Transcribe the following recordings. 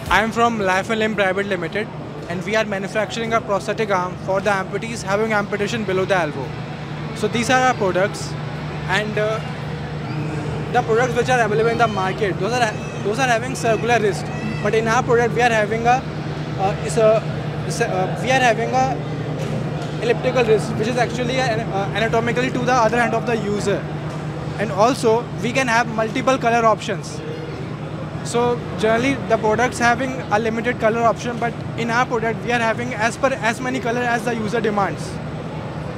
I am from Life and Limb Private Limited, and we are manufacturing a prosthetic arm for the amputees having amputation below the elbow. So these are our products, and the products which are available in the market, those are having circular wrist. But in our product, we are having a elliptical wrist, which is actually anatomically to the other hand of the user. And also, we can have multiple color options. So generally the products having a limited color option, but in our product we are having as many color as the user demands.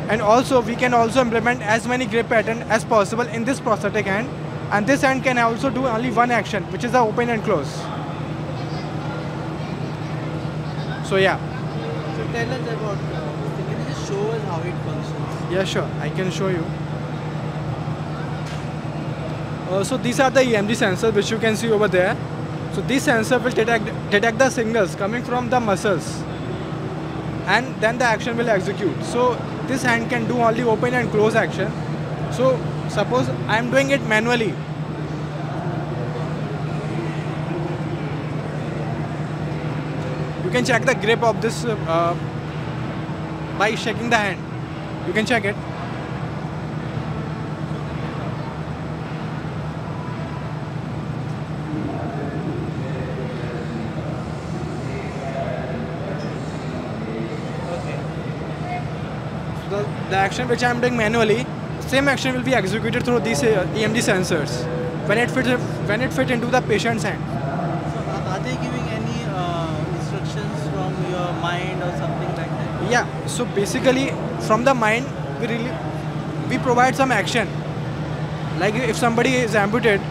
And also we can also implement as many grip pattern as possible in this prosthetic hand, and this hand can also do only one action, which is the open and close. So yeah. So tell us about can you just show us how it functions? Yeah, sure, I can show you. So these are the EMG sensors which you can see over there. So this sensor will detect the signals coming from the muscles, and then the action will execute. So this hand can do only open and close action. So suppose I am doing it manually. You can check the grip of this by shaking the hand. You can check it. The action which I am doing manually, same action will be executed through these EMG sensors when it fits into the patient's hand. So are they giving any instructions from your mind or something like that? Yeah. So basically, from the mind, we provide some action. Like if somebody is amputated,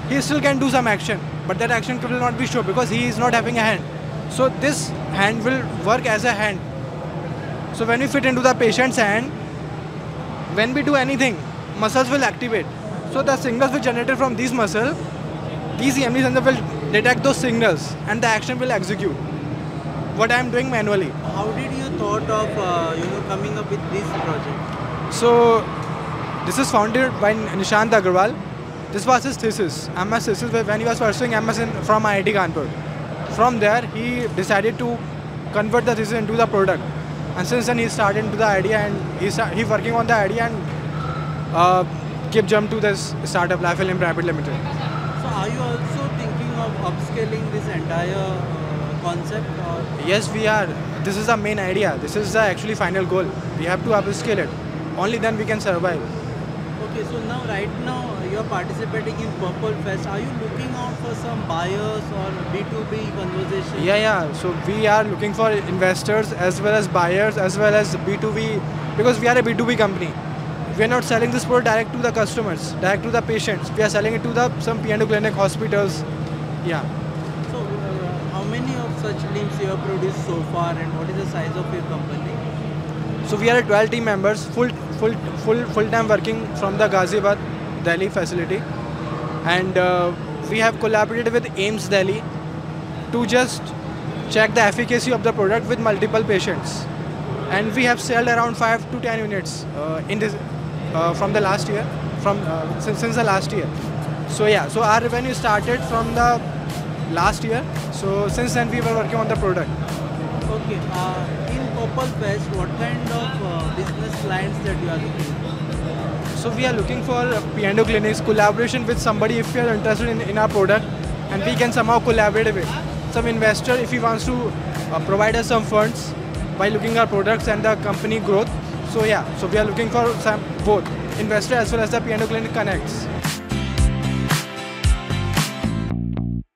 he still can do some action, but that action will not be shown because he is not having a hand. So this hand will work as a hand. So when we fit into the patient's hand, when we do anything, muscles will activate. So the signals which generated from these muscles, these EMG sensors will detect those signals and the action will execute. What I am doing manually. How did you thought of coming up with this project? So this is founded by Nishant Agarwal. This was his thesis, MS thesis, when he was pursuing MS from IIT Kanpur. From there, he decided to convert the thesis into the product. And since then he started into the idea, and he's working on the idea and keep jump to this startup Life and Limb Private Limited. So are you also thinking of upscaling this entire concept? Or? Yes, we are. This is the main idea. This is the actually final goal. We have to upscale it. Only then we can survive. Okay, so right now you are participating in Purple Fest. Are you looking out for some buyers or B2B conversation? Yeah. So we are looking for investors as well as buyers as well as B2B, because we are a B2B company. We are not selling this product direct to the customers, direct to the patients. We are selling it to some P&O clinic, hospitals. Yeah. So how many of such limbs you have produced so far, and what is the size of your company? So we are 12 team members, full-time working from the Ghaziabad, Delhi facility, and we have collaborated with AIIMS Delhi to just check the efficacy of the product with multiple patients, and we have sold around 5 to 10 units in this from the last year, since the last year. So yeah, so our revenue started from the last year. So since then we were working on the product. Okay. In Purple Fest, what kind of business clients that you are looking for? So we are looking for P&O clinics, collaboration with somebody if you are interested in our product, and we can somehow collaborate with some investor if he wants to provide us some funds by looking our products and the company growth. So yeah, so we are looking for both investor as well as the P&O clinic connects.